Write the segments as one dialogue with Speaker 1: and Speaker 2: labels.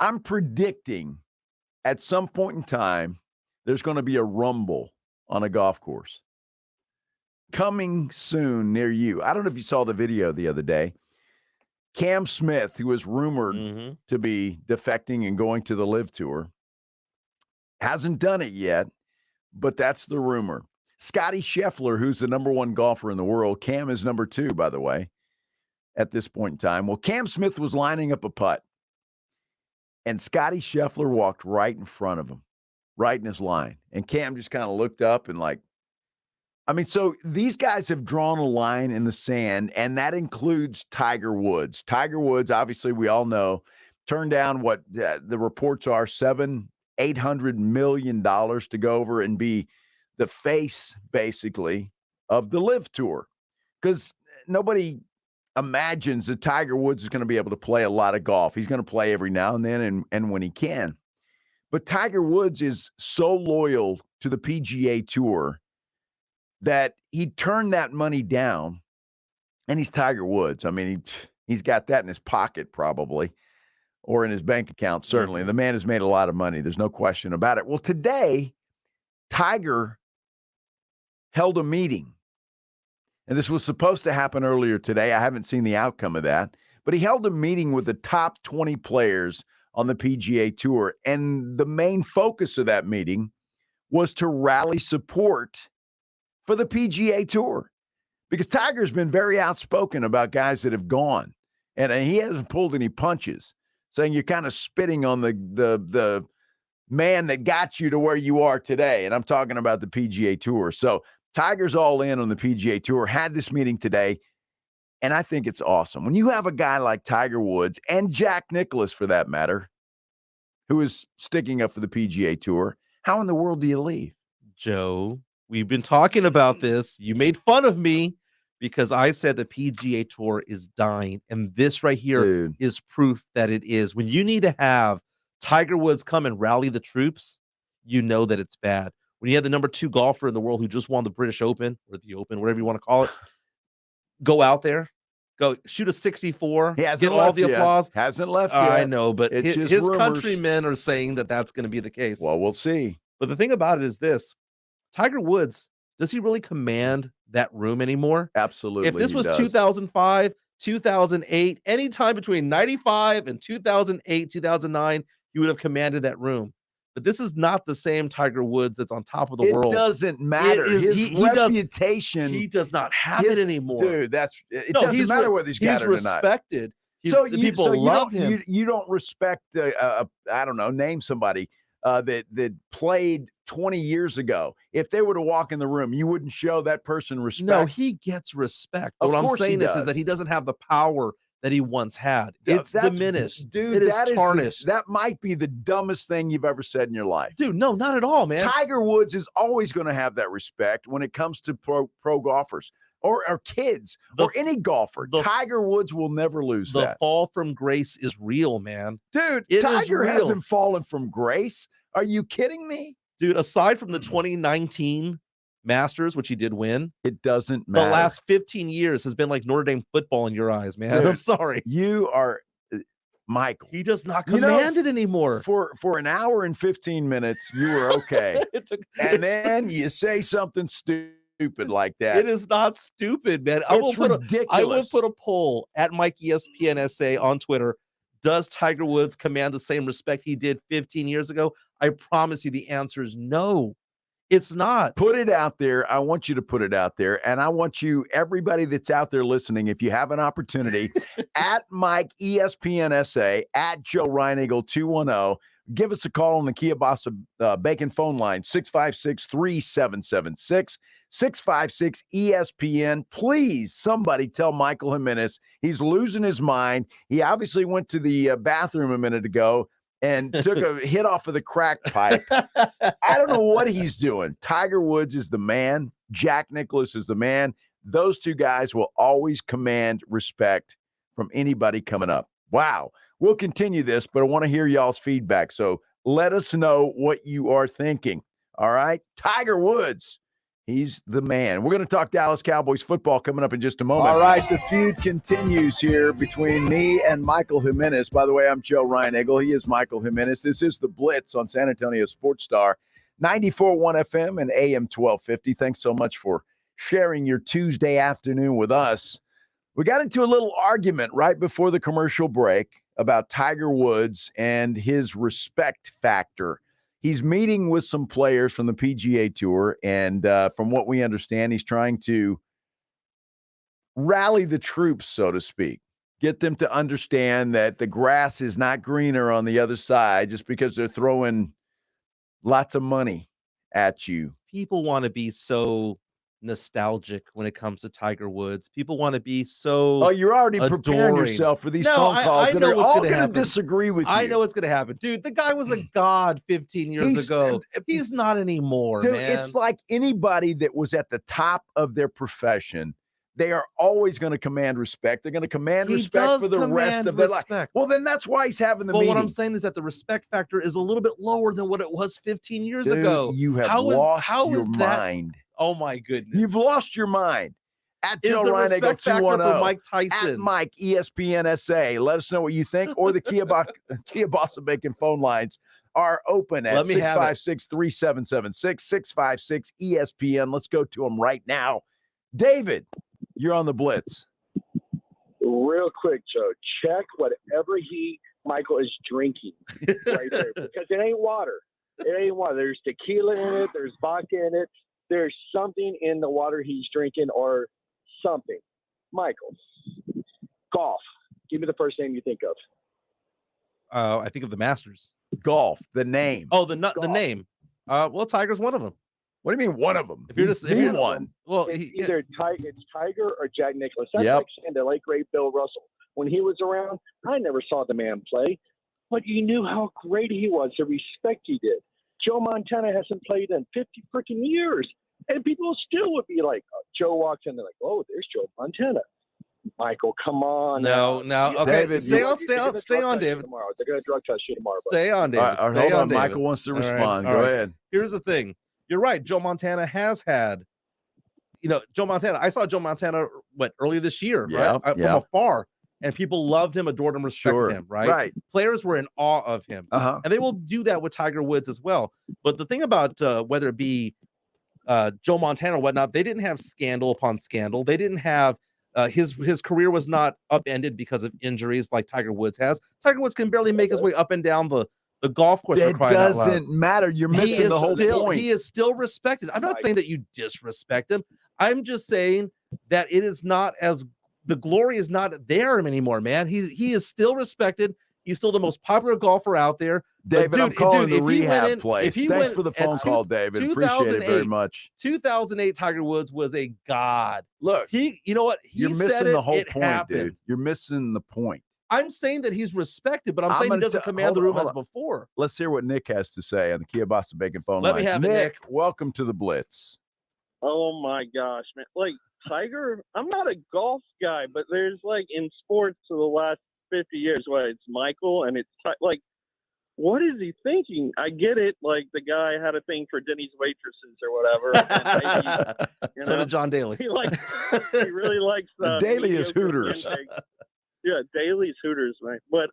Speaker 1: I'm predicting at some point in time, there's going to be a rumble on a golf course coming soon near you. I don't know if you saw the video the other day. Cam Smith, who was rumored to be defecting and going to the Live Tour, hasn't done it yet, but that's the rumor. Scotty Scheffler, who's the number one golfer in the world, Cam is number two, by the way, at this point in time. Well, Cam Smith was lining up a putt, and Scotty Scheffler walked right in front of him, right in his line. And Cam just kind of looked up and so these guys have drawn a line in the sand, and that includes Tiger Woods. Tiger Woods, obviously, we all know, turned down what the reports are, $800 million to go over and be the face, basically, of the Live Tour. Because nobody imagines that Tiger Woods is going to be able to play a lot of golf. He's going to play every now and then and when he can. But Tiger Woods is so loyal to the PGA Tour that he turned that money down, and he's Tiger Woods. I mean, he's got that in his pocket probably, or in his bank account, certainly. The man has made a lot of money. There's no question about it. Well, today, Tiger held a meeting, and this was supposed to happen earlier today. I haven't seen the outcome of that, but he held a meeting with the top 20 players on the PGA Tour, and the main focus of that meeting was to rally support for the PGA Tour, because Tiger's been very outspoken about guys that have gone, and he hasn't pulled any punches, saying you're kind of spitting on the man that got you to where you are today, and I'm talking about the PGA Tour. So Tiger's all in on the PGA Tour, had this meeting today, and I think it's awesome. When you have a guy like Tiger Woods and Jack Nicklaus, for that matter, who is sticking up for the PGA Tour, how in the world do you leave?
Speaker 2: Joe, we've been talking about this. You made fun of me because I said the PGA Tour is dying. And this right here is proof that it is. When you need to have Tiger Woods come and rally the troops, you know that it's bad. When you have the number 2 golfer in the world who just won the British Open or the Open, whatever you want to call it, go out there, go shoot a 64, get all the applause.
Speaker 1: Hasn't left yet.
Speaker 2: I know, but his
Speaker 1: rumors.
Speaker 2: countrymen are saying that that's going to be the case.
Speaker 1: Well, we'll see.
Speaker 2: But the thing about it is this. Tiger Woods, does he really command that room anymore?
Speaker 1: Absolutely.
Speaker 2: If this was 2005, 2008, anytime between 95 and 2008, 2009, he would have commanded that room. But this is not the same Tiger Woods that's on top of the world.
Speaker 1: It doesn't matter. His reputation.
Speaker 2: He does not have it anymore.
Speaker 1: Dude, it doesn't matter whether he's got it or not.
Speaker 2: He's respected. People love him.
Speaker 1: You don't respect, I don't know, name somebody that played 20 years ago. If they were to walk in the room, you wouldn't show that person respect.
Speaker 2: No, he gets respect. What I'm saying is that he doesn't have the power that he once had. It's diminished.
Speaker 1: Dude,
Speaker 2: it is tarnished.
Speaker 1: That might be the dumbest thing you've ever said in your life.
Speaker 2: Dude, no, not at all, man.
Speaker 1: Tiger Woods is always going to have that respect when it comes to pro golfers or kids or any golfer. Tiger Woods will never lose that.
Speaker 2: The fall from grace is real, man.
Speaker 1: Dude, Tiger hasn't fallen from grace. Are you kidding me?
Speaker 2: Dude, aside from the 2019 Masters, which he did win,
Speaker 1: it doesn't matter.
Speaker 2: The last 15 years has been like Notre Dame football in your eyes, man. Dude, I'm sorry.
Speaker 1: You are, Michael.
Speaker 2: He does not command it anymore.
Speaker 1: For an hour and 15 minutes, you were okay. Then you say something stupid like that.
Speaker 2: It is not stupid, man.
Speaker 1: It's ridiculous.
Speaker 2: I will put a poll at Mike ESPN SA on Twitter. Does Tiger Woods command the same respect he did 15 years ago? I promise you the answer is no. It's not.
Speaker 1: Put it out there. I want you to put it out there. And I want you, everybody that's out there listening, if you have an opportunity, at Mike ESPN SA, at Joe Reinagel 210, give us a call on the Kia Bossa Bacon phone line, 656-3776, 656-ESPN. Please, somebody tell Michael Jimenez he's losing his mind. He obviously went to the bathroom a minute ago and took a hit off of the crack pipe. I don't know what he's doing. Tiger Woods is the man. Jack Nicklaus is the man. Those two guys will always command respect from anybody coming up. Wow. We'll continue this, but I want to hear y'all's feedback. So let us know what you are thinking. All right. Tiger Woods He's the man. We're going to talk Dallas Cowboys football coming up in just a moment. All right, the feud continues here between me and Michael Jimenez. By the way, I'm Joe Reinagel. He is Michael Jimenez. This is the Blitz on San Antonio Sports Star, 94.1 FM and AM 1250. Thanks so much for sharing your Tuesday afternoon with us. We got into a little argument right before the commercial break about Tiger Woods and his respect factor. He's meeting with some players from the PGA Tour, and from what we understand, he's trying to rally the troops, so to speak, get them to understand that the grass is not greener on the other side just because they're throwing lots of money at you.
Speaker 2: People want to be so nostalgic when it comes to Tiger Woods. People want to be so
Speaker 1: you're already preparing yourself for these phone calls that are all going to disagree with you.
Speaker 2: I know what's going to happen. Dude, the guy was a god 15 years ago. He's not anymore,
Speaker 1: dude,
Speaker 2: man.
Speaker 1: It's like anybody that was at the top of their profession, they are always going to command respect. They're going to command respect for the rest of their life. Well, then that's why he's having the meeting.
Speaker 2: What I'm saying is that the respect factor is a little bit lower than what it was 15 years ago.
Speaker 1: You have lost your mind.
Speaker 2: Oh my goodness.
Speaker 1: You've lost your mind. At Joe Reinagel 210
Speaker 2: for Mike Tyson.
Speaker 1: At Mike ESPN SA. Let us know what you think, or the Kia Bossa Bacon phone lines are open at 656-3776, 656 ESPN. Let's go to them right now. David, you're on the Blitz.
Speaker 3: Real quick, Joe, check whatever Michael is drinking right there, because it ain't water. It ain't water. There's tequila in it. There's vodka in it. There's something in the water he's drinking or something. Michael, golf. Give me the first name you think of.
Speaker 2: I think of the Masters.
Speaker 1: Golf, the name.
Speaker 2: Oh, the name. Well, Tiger's one of them.
Speaker 1: What do you mean one of them?
Speaker 2: If you're
Speaker 1: one.
Speaker 2: Well,
Speaker 3: it's either Tiger or Jack Nicklaus. That's like saying the late great Bill Russell. When he was around, I never saw the man play, but you knew how great he was, the respect he did. Joe Montana hasn't played in 50 freaking years, and people still would be like, Joe walks in, they're like, oh, there's Joe Montana. Michael, come on.
Speaker 2: No. Okay,
Speaker 1: David,
Speaker 2: stay on, David.
Speaker 3: They're going to drug test you tomorrow.
Speaker 2: Stay on, David.
Speaker 1: Hold on. Michael wants to respond. Go ahead.
Speaker 2: Here's the thing. You're right. Joe Montana has had, Joe Montana. I saw Joe Montana, earlier this year, right? From afar. And people loved him, adored him, respected him, right?
Speaker 1: Right.
Speaker 2: Players were in awe of him. And they will do that with Tiger Woods as well. But the thing about whether it be Joe Montana or whatnot, they didn't have scandal upon scandal. They didn't have his career was not upended because of injuries like Tiger Woods has. Tiger Woods can barely make his way up and down the golf course.
Speaker 1: It doesn't matter. You're missing the whole point.
Speaker 2: He is still respected. I'm not saying that you disrespect him. I'm just saying that it is not as the glory is not there anymore, man. He is still respected. He's still the most popular golfer out there.
Speaker 1: David, I'm calling the rehab place. Thanks for the phone call, David. Appreciate it very much.
Speaker 2: 2008, Tiger Woods was a god.
Speaker 1: Look,
Speaker 2: you know what?
Speaker 1: You're missing the whole point, dude. You're missing the point.
Speaker 2: I'm saying that he's respected, but I'm saying he doesn't command the room as before.
Speaker 1: Let's hear what Nick has to say on the Kia Bossa Bacon phone line.
Speaker 2: Let me have it, Nick.
Speaker 1: Welcome to the Blitz.
Speaker 3: Oh my gosh, man! Like Tiger, I'm not a golf guy, but there's in sports for the last 50 years, it's Michael and it's like, what is he thinking? I get it. Like the guy had a thing for Denny's waitresses or whatever. And maybe,
Speaker 2: so did John Daly.
Speaker 3: He really likes
Speaker 1: Daly is Hooters.
Speaker 3: Yeah, Daly's Hooters, right? But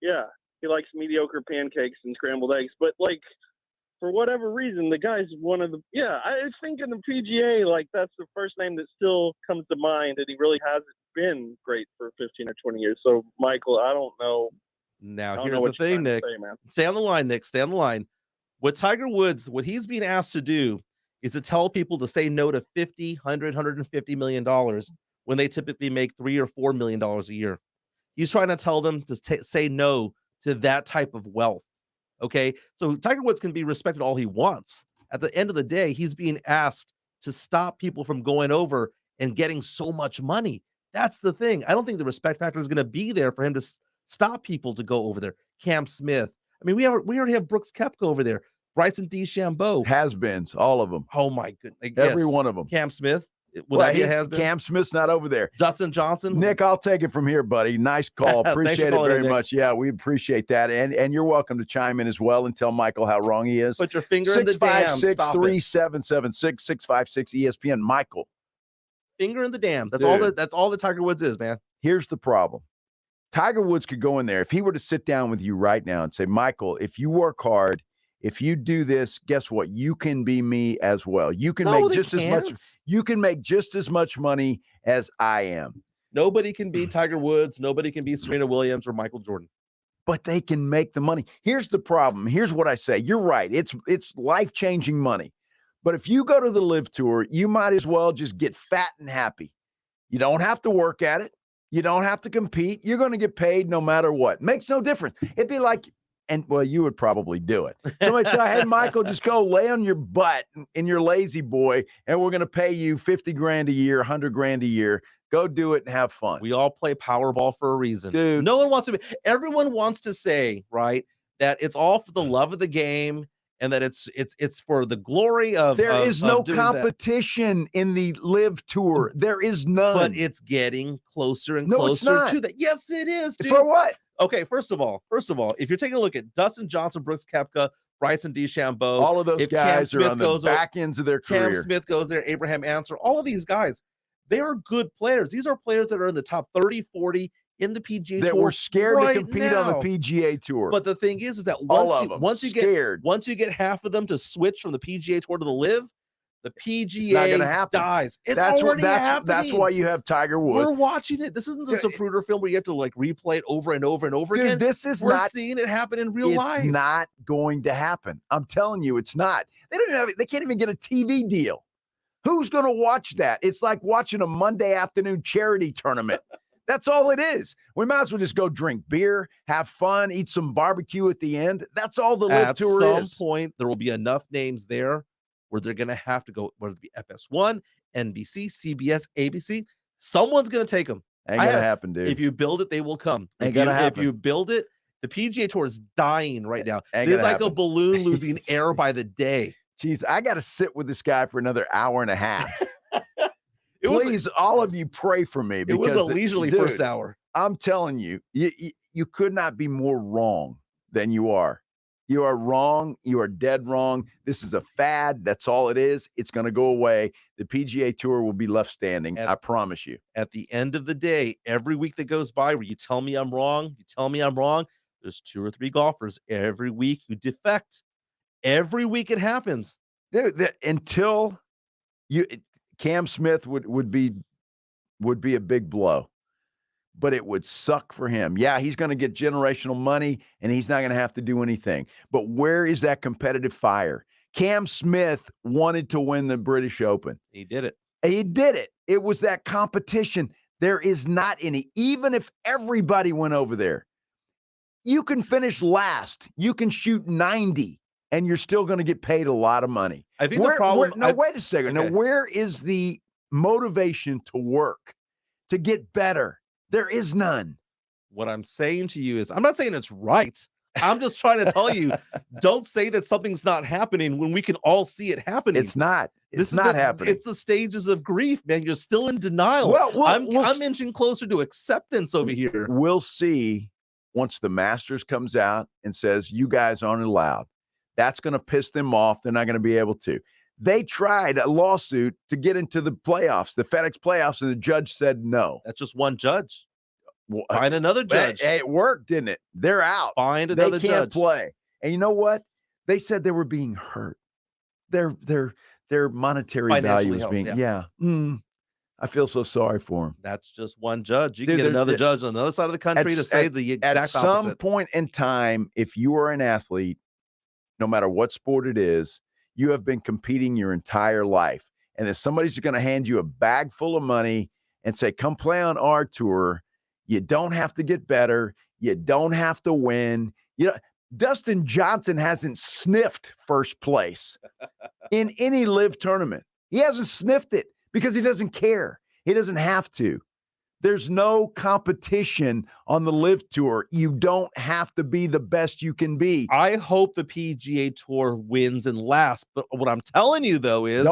Speaker 3: he likes mediocre pancakes and scrambled eggs. But for whatever reason, the guy's one of the I think in the PGA, that's the first name that still comes to mind, and he really hasn't been great for 15 or 20 years. So Michael, I don't know.
Speaker 2: Now here's the thing, Nick. Stay on the line, Nick. Stay on the line. What Tiger Woods, what he's being asked to do is to tell people to say no to $50, $100, $150 million when they typically make $3 or $4 million a year. He's trying to tell them to say no to that type of wealth. Okay, so Tiger Woods can be respected all he wants. At the end of the day, he's being asked to stop people from going over and getting so much money. That's the thing. I don't think the respect factor is going to be there for him to stop people to go over there. Cam Smith. I mean, we already have Brooks Koepka over there. Bryson DeChambeau.
Speaker 1: Has-beens, all of them.
Speaker 2: Oh my goodness.
Speaker 1: Every one of them.
Speaker 2: Cam Smith. Would that be a has-been?
Speaker 1: Cam Smith's not over there.
Speaker 2: Dustin Johnson?
Speaker 1: Nick, I'll take it from here, buddy. Nice call. Appreciate it very much. Yeah, we appreciate that. And you're welcome to chime in as well and tell Michael how wrong he is.
Speaker 2: Put your finger in the dam.
Speaker 1: 656-3776-656 ESPN. Michael.
Speaker 2: Finger in the dam. That's all that Tiger Woods is, man.
Speaker 1: Here's the problem. Tiger Woods could go in there. If he were to sit down with you right now and say, Michael, if you work hard, if you do this, guess what? You can be me as well. You can make just as much. You can make just as much money as I am.
Speaker 2: Nobody can be Tiger Woods. Nobody can be Serena Williams or Michael Jordan.
Speaker 1: But they can make the money. Here's the problem. Here's what I say. You're right. It's life-changing money. But if you go to the Live Tour, you might as well just get fat and happy. You don't have to work at it. You don't have to compete. You're going to get paid no matter what. Makes no difference. It'd be like, you would probably do it. Somebody tell, hey, Michael, just go lay on your butt in your lazy boy, and we're going to pay you $50,000 a year, $100,000 a year. Go do it and have fun.
Speaker 2: We all play Powerball for a reason.
Speaker 1: Dude.
Speaker 2: No one wants to be. Everyone wants to say, right, that it's all for the love of the game and that it's for the glory of.
Speaker 1: There is no competition in the Live Tour. There is none.
Speaker 2: But it's getting closer and closer to that. Yes, it is, dude.
Speaker 1: For what?
Speaker 2: Okay, first of all, if you're taking a look at Dustin Johnson, Brooks Koepka, Bryson DeChambeau,
Speaker 1: all of those guys are on the back ends of their career.
Speaker 2: Cam Smith goes there, Abraham Answer, all of these guys, they are good players. These are players that are in the top 30, 40 in the PGA Tour.
Speaker 1: That were scared to compete on the PGA Tour.
Speaker 2: But the thing is that once you get half of them to switch from the PGA Tour to the Live, the PGA dies. It's already happening.
Speaker 1: That's why you have Tiger Woods.
Speaker 2: We're watching it. This isn't the Zapruder film where you have to like replay it over and over and over again. We're seeing it happen in real life.
Speaker 1: It's not going to happen. I'm telling you, it's not. They can't even get a TV deal. Who's going to watch that? It's like watching a Monday afternoon charity tournament. That's all it is. We might as well just go drink beer, have fun, eat some barbecue at the end. That's all the Live Tour is.
Speaker 2: At some point, there will be enough names there where they're going to have to go, whether it be FS1, NBC, CBS, ABC. Someone's going to take them.
Speaker 1: Ain't going to happen, dude.
Speaker 2: If you build it, they will come.
Speaker 1: Ain't going to happen.
Speaker 2: If you build it, the PGA Tour is dying right now. It's like a balloon losing air by the day.
Speaker 1: Jeez, I got to sit with this guy for another hour and a half. Please, all of you pray for me.
Speaker 2: Because it was a leisurely first hour.
Speaker 1: I'm telling you, you could not be more wrong than you are. You are wrong. You are dead wrong. This is a fad. That's all it is. It's going to go away. The PGA Tour will be left standing. I promise you.
Speaker 2: At the end of the day, every week that goes by where you tell me I'm wrong, there's 2 or 3 golfers every week who defect. Every week it happens.
Speaker 1: Dude, until Cam Smith would be a big blow. But it would suck for him. Yeah, he's going to get generational money, and he's not going to have to do anything. But where is that competitive fire? Cam Smith wanted to win the British Open.
Speaker 2: He did it.
Speaker 1: He did it. It was that competition. There is not any. Even if everybody went over there, you can finish last. You can shoot 90, and you're still going to get paid a lot of money.
Speaker 2: I think the problem.
Speaker 1: Wait a second. Okay. Now, where is the motivation to work, to get better? There is none.
Speaker 2: What I'm saying to you is, I'm not saying it's right. I'm just trying to tell you, don't say that something's not happening when we can all see it happening.
Speaker 1: It's not. It's not happening.
Speaker 2: It's the stages of grief, man. You're still in denial. I'm inching closer to acceptance over here.
Speaker 1: We'll see once the Masters comes out and says, you guys aren't allowed. That's going to piss them off. They're not going to be able to. They tried a lawsuit to get into the playoffs, the FedEx playoffs, and the judge said no.
Speaker 2: That's just one judge. Find another judge.
Speaker 1: It worked, didn't it? They're out.
Speaker 2: Find another judge.
Speaker 1: They can't play. And you know what? They said they were being hurt. Their monetary value was being, I feel so sorry for them.
Speaker 2: That's just one judge. You can get another judge on the other side of the country to say the exact opposite.
Speaker 1: At some point in time, if you are an athlete, no matter what sport it is, you have been competing your entire life. And if somebody's going to hand you a bag full of money and say, come play on our tour, you don't have to get better. You don't have to win. Dustin Johnson hasn't sniffed first place in any Live tournament. He hasn't sniffed it because he doesn't care. He doesn't have to. There's no competition on the Live Tour. You don't have to be the best you can be.
Speaker 2: I hope the PGA Tour wins and lasts. But what I'm telling you, though, is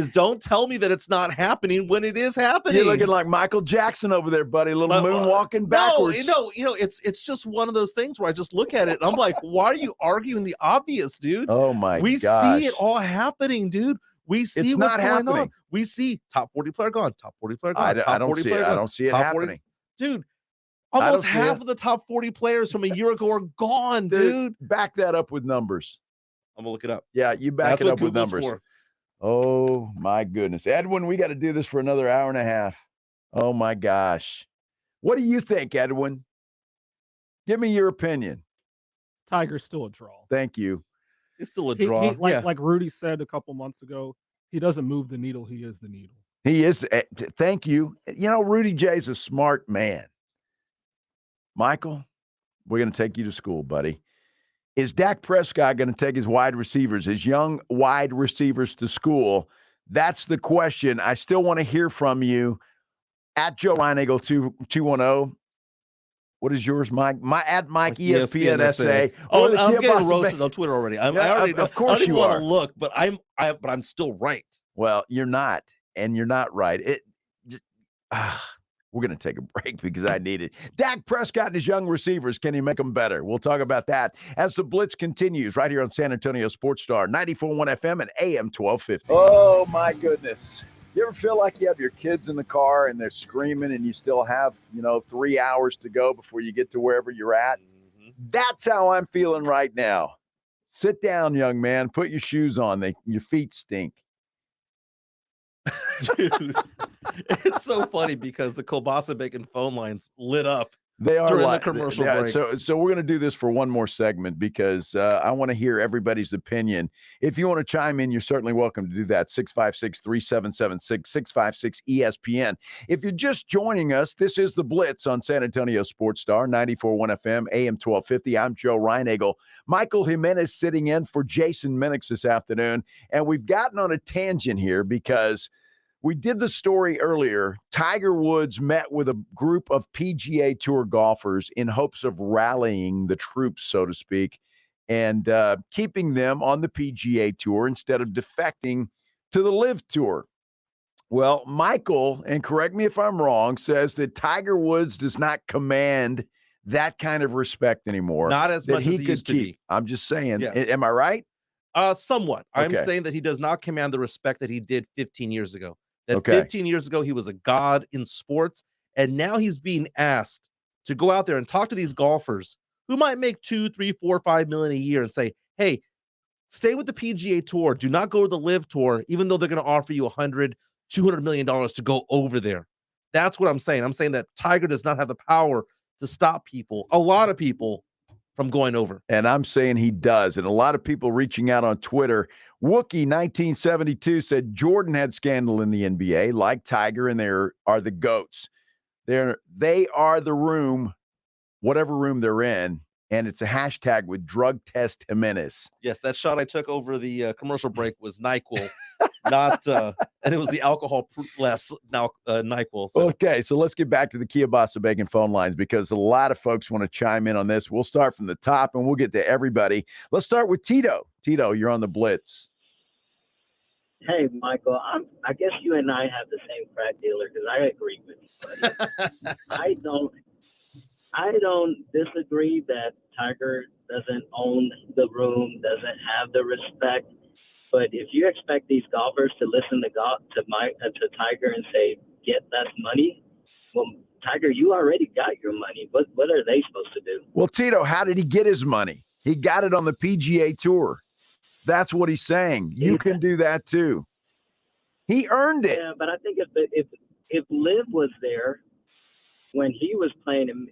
Speaker 2: don't tell me that it's not happening when it is happening.
Speaker 1: You're looking like Michael Jackson over there, buddy. A little moonwalking backwards.
Speaker 2: No, it's just one of those things where I just look at it and I'm like, why are you arguing the obvious, dude?
Speaker 1: Oh, my gosh.
Speaker 2: We see it all happening, dude. We see
Speaker 1: it's
Speaker 2: what's
Speaker 1: not
Speaker 2: going
Speaker 1: happening.
Speaker 2: on. We see top 40 player gone, top 40 player gone.
Speaker 1: I don't see it. I don't see it happening.
Speaker 2: Dude, almost half of the top 40 players from a year ago are gone, dude.
Speaker 1: Back that up with numbers.
Speaker 2: I'm going to look it up.
Speaker 1: Yeah, you back it up with numbers. Oh, my goodness. Edwin, we got to do this for another hour and a half. Oh, my gosh. What do you think, Edwin? Give me your opinion.
Speaker 4: Tiger's still a draw.
Speaker 1: Thank you.
Speaker 2: It's still a draw.
Speaker 4: Like Rudy said a couple months ago, he doesn't move the needle. He is the needle.
Speaker 1: He is. Thank you. You know, Rudy J's a smart man. Michael, we're going to take you to school, buddy. Is Dak Prescott going to take his young wide receivers to school? That's the question. I still want to hear from you at Joe Reinagel 210. What is yours, Mike? At Mike ESPN SA.
Speaker 2: Oh, I'm getting roasted on Twitter already. I already know.
Speaker 1: Of course you
Speaker 2: want
Speaker 1: are.
Speaker 2: to look, but I'm still right.
Speaker 1: Well, you're not, and you're not right. We're going to take a break because I need it. Dak Prescott and his young receivers, can he make them better? We'll talk about that as the Blitz continues right here on San Antonio Sports Star, 94.1 FM and AM 1250. Oh, my goodness. You ever feel like you have your kids in the car and they're screaming and you still have, 3 hours to go before you get to wherever you're at? Mm-hmm. That's how I'm feeling right now. Sit down, young man. Put your shoes on. Your feet stink.
Speaker 2: Dude, it's so funny because the kielbasa bacon phone lines lit up.
Speaker 1: They are
Speaker 2: during the commercial break.
Speaker 1: So we're going to do this for one more segment because I want to hear everybody's opinion. If you want to chime in, you're certainly welcome to do that. 656-3776, 656-ESPN. If you're just joining us, this is the Blitz on San Antonio Sports Star, 94.1 FM, AM 1250. I'm Joe Reinagel. Michael Jimenez sitting in for Jason Minix this afternoon. And we've gotten on a tangent here because we did the story earlier. Tiger Woods met with a group of PGA Tour golfers in hopes of rallying the troops, so to speak, and keeping them on the PGA Tour instead of defecting to the Live Tour. Well, Michael, and correct me if I'm wrong, says that Tiger Woods does not command that kind of respect anymore.
Speaker 2: Not as much as he used to be.
Speaker 1: I'm just saying.
Speaker 2: Yeah.
Speaker 1: Am I right?
Speaker 2: Somewhat. I'm
Speaker 1: Okay.
Speaker 2: saying that he does not command the respect that he did 15 years ago. That
Speaker 1: Okay.
Speaker 2: 15 years ago, he was a god in sports, and now he's being asked to go out there and talk to these golfers who might make $2, $3, $4, $5 million a year and say, hey, stay with the PGA Tour. Do not go to the Live Tour, even though they're going to offer you $100, $200 million to go over there. That's what I'm saying. I'm saying that Tiger does not have the power to stop people, a lot of people, from going over.
Speaker 1: And I'm saying he does. And a lot of people reaching out on Twitter. Wookie 1972 said Jordan had scandal in the NBA, like Tiger, and they are the GOATs. They are the room, whatever room they're in, and it's a hashtag with drug test Jimenez.
Speaker 2: Yes, that shot I took over the commercial break was NyQuil, not, and it was the alcohol less now NyQuil. So.
Speaker 1: Okay, so let's get back to the kielbasa bacon phone lines because a lot of folks want to chime in on this. We'll start from the top and we'll get to everybody. Let's start with Tito. Tito, you're on the Blitz.
Speaker 5: Hey, Michael, I guess you and I have the same crack dealer because I agree with you. I don't disagree that Tiger doesn't own the room, doesn't have the respect. But if you expect these golfers to listen to Tiger and say, get less money, well, Tiger, you already got your money. What are they supposed to do?
Speaker 1: Well, Tito, how did he get his money? He got it on the PGA Tour. That's what he's saying. You can do that too. He earned it.
Speaker 5: Yeah, but I think if Liv was there when he was playing and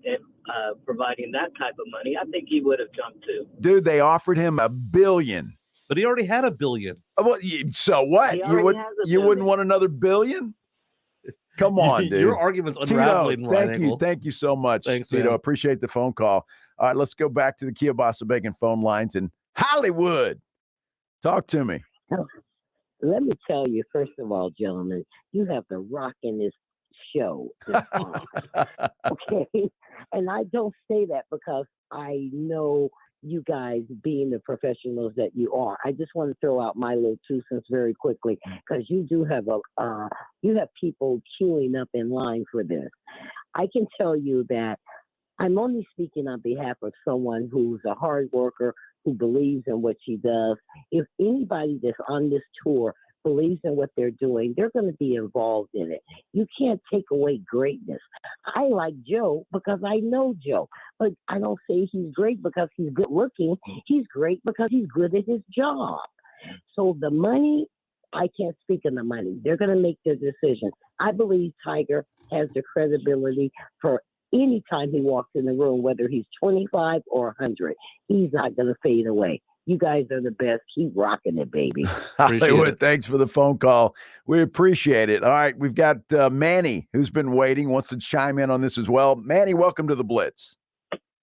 Speaker 5: providing that type of money, I think he would have jumped too.
Speaker 1: Dude, they offered him $1 billion.
Speaker 2: But he already had $1 billion.
Speaker 1: Well, so what? You wouldn't want another $1 billion? Come on, dude.
Speaker 2: Your argument's unraveling.
Speaker 1: Tito, thank you so much.
Speaker 2: Thanks,
Speaker 1: Tito.
Speaker 2: man.
Speaker 1: Appreciate the phone call. All right, let's go back to the kielbasa bacon phone lines in Hollywood. Talk to me.
Speaker 6: Let me tell you, first of all, gentlemen, you have the rock in this show is on. Okay. And I don't say that because I know you guys being the professionals that you are. I just want to throw out my little 2 cents very quickly because you do have you have people queuing up in line for this. I can tell you that I'm only speaking on behalf of someone who's a hard worker, who believes in what she does. If anybody that's on this tour believes in what they're doing, they're going to be involved in it. You can't take away greatness. I like Joe because I know Joe, but I don't say he's great because he's good looking. He's great because he's good at his job. So the money, I can't speak on the money. They're going to make their decision. I believe Tiger has the credibility for any time he walks in the room, whether he's 25 or 100. He's not going to fade away. You guys are the best. Keep rocking it, baby.
Speaker 1: Hollywood, thanks for the phone call. We appreciate it. All right, we've got Manny, who's been waiting, wants to chime in on this as well. Manny, welcome to the Blitz.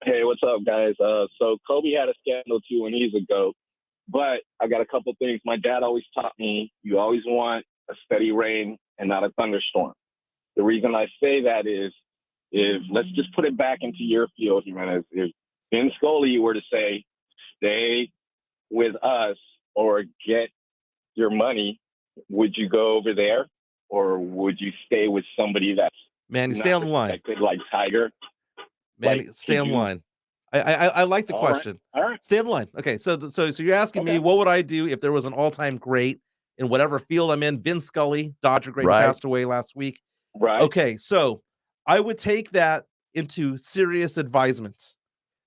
Speaker 7: Hey, what's up, guys? So Kobe had a scandal too when he's a GOAT, but I got a couple things. My dad always taught me you always want a steady rain and not a thunderstorm. The reason I say that is, if let's just put it back into your field, Jimenez. If Vin Scully were to say, stay with us or get your money, would you go over there, or would you stay with somebody that's
Speaker 2: Manny, stay on the line,
Speaker 7: like Tiger?
Speaker 2: Manny, like, stay on the line. I like the question.
Speaker 7: All right.
Speaker 2: Stay on the line. Okay, so you're asking me what would I do if there was an all-time great in whatever field I'm in? Vin Scully, Dodger great, passed away last week.
Speaker 7: Right.
Speaker 2: Okay, so I would take that into serious advisement.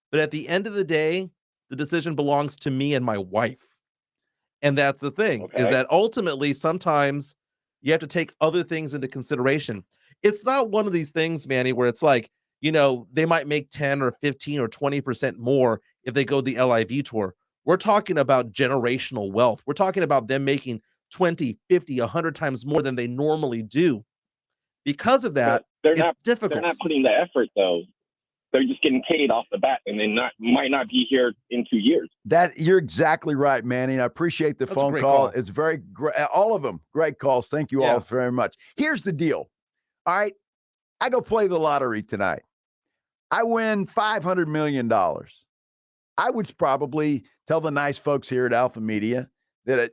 Speaker 2: But at the end of the day, the decision belongs to me and my wife. And that's the thing, is that ultimately sometimes you have to take other things into consideration. It's not one of these things, Manny, where it's like, you know, they might make 10 or 15 or 20% more if they go the LIV tour. We're talking about generational wealth. We're talking about them making 20, 50, 100 times more than they normally do. Because of that, it's difficult.
Speaker 7: They're not putting the effort, though. They're just getting paid off the bat, and they might not be here in 2 years.
Speaker 1: That you're exactly right, Manny. I appreciate the phone call. It's very great. All of them great calls. Thank you all very much. Here's the deal. All right, I go play the lottery tonight. I win $500 million. I would probably tell the nice folks here at Alpha Media that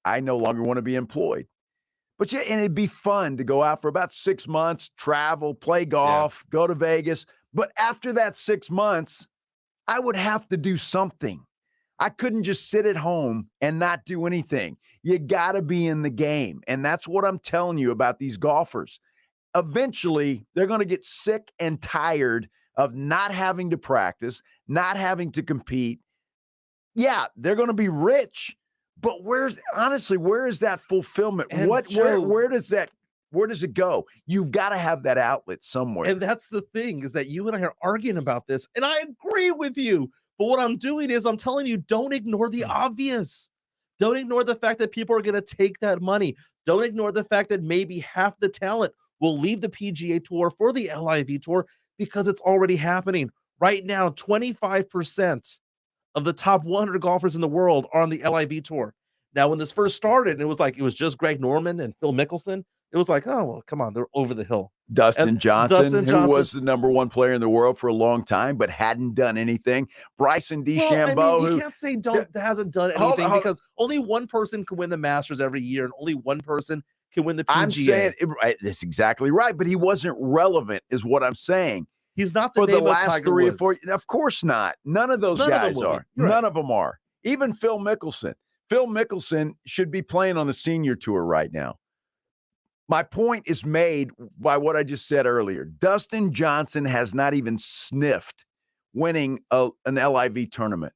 Speaker 1: I no longer want to be employed. But yeah, and it'd be fun to go out for about 6 months, travel, play golf, go to Vegas. But after that 6 months, I would have to do something. I couldn't just sit at home and not do anything. You got to be in the game. And that's what I'm telling you about these golfers. Eventually, they're going to get sick and tired of not having to practice, not having to compete. Yeah, they're going to be rich. But where is that fulfillment?
Speaker 2: And
Speaker 1: where does it go? You've got to have that outlet somewhere.
Speaker 2: And that's the thing, is that you and I are arguing about this, and I agree with you. But what I'm doing is I'm telling you, don't ignore the obvious. Don't ignore the fact that people are going to take that money. Don't ignore the fact that maybe half the talent will leave the PGA Tour for the LIV Tour because it's already happening. Right now, 25% of the top 100 golfers in the world are on the LIV Tour. Now, when this first started, it was just Greg Norman and Phil Mickelson. It was like, oh, well, come on, they're over the hill.
Speaker 1: Dustin Johnson, who was the #1 player in the world for a long time, but hadn't done anything. Bryson DeChambeau.
Speaker 2: Well, I mean, you can't say hasn't done anything because only one person can win the Masters every year, and only one person can win the PGA.
Speaker 1: I'm saying that's exactly right, but he wasn't relevant, is what I'm saying.
Speaker 2: He's not the
Speaker 1: for
Speaker 2: name
Speaker 1: the last
Speaker 2: Tiger
Speaker 1: 3
Speaker 2: Woods.
Speaker 1: or 4. Of course not. None of those guys are. None of them are. Even Phil Mickelson. Phil Mickelson should be playing on the senior tour right now. My point is made by what I just said earlier. Dustin Johnson has not even sniffed winning an LIV tournament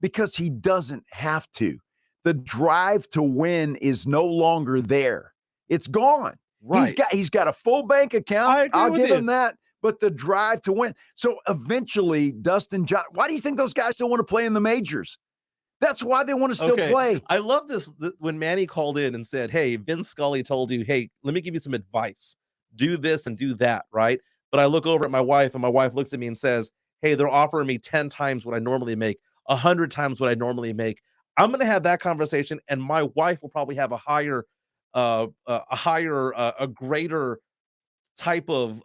Speaker 1: because he doesn't have to. The drive to win is no longer there. It's gone.
Speaker 2: Right.
Speaker 1: He's got a full bank account. I'll give him that. But the drive to win. So eventually, Dustin Johnson, why do you think those guys still want to play in the majors? That's why they want to still play.
Speaker 2: I love this when Manny called in and said, hey, Vince Scully told you, hey, let me give you some advice. Do this and do that, right? But I look over at my wife, and my wife looks at me and says, hey, they're offering me 10 times what I normally make, 100 times what I normally make. I'm going to have that conversation, and my wife will probably have a greater type of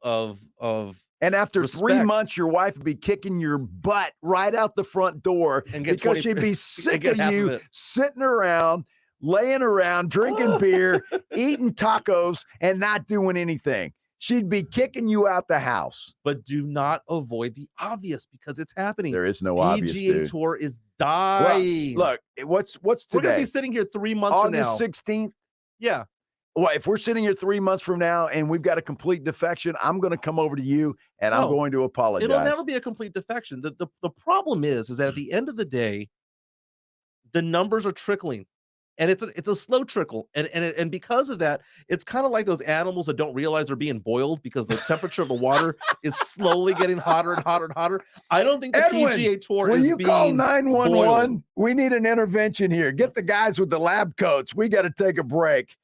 Speaker 1: And after
Speaker 2: respect.
Speaker 1: 3 months, your wife would be kicking your butt right out the front door
Speaker 2: And get
Speaker 1: because
Speaker 2: 20
Speaker 1: she'd be
Speaker 2: and
Speaker 1: sick
Speaker 2: get
Speaker 1: of
Speaker 2: half of
Speaker 1: you
Speaker 2: it.
Speaker 1: sitting around, laying around, drinking beer, eating tacos, and not doing anything. She'd be kicking you out the house.
Speaker 2: But do not avoid the obvious because it's happening.
Speaker 1: There is no obvious,
Speaker 2: PGA
Speaker 1: dude.
Speaker 2: Tour is
Speaker 1: Well,
Speaker 2: dying.
Speaker 1: look, what's
Speaker 2: We're gonna
Speaker 1: today?
Speaker 2: be sitting here 3 months from
Speaker 1: August
Speaker 2: now.
Speaker 1: 16th.
Speaker 2: Yeah.
Speaker 1: Well, if we're sitting here 3 months from now and we've got a complete defection, I'm going to come over to you and I'm
Speaker 2: No,
Speaker 1: going to apologize.
Speaker 2: It'll never be a complete defection. The problem is that at the end of the day, the numbers are trickling. And it's a slow trickle. And because of that, it's kind of like those animals that don't realize they're being boiled because the temperature of the water is slowly getting hotter and hotter and hotter. I don't think the
Speaker 1: Edwin,
Speaker 2: PGA Tour
Speaker 1: will
Speaker 2: is
Speaker 1: you
Speaker 2: being
Speaker 1: call 911?
Speaker 2: boiled.
Speaker 1: We need an intervention here. Get the guys with the lab coats. We got to take a break.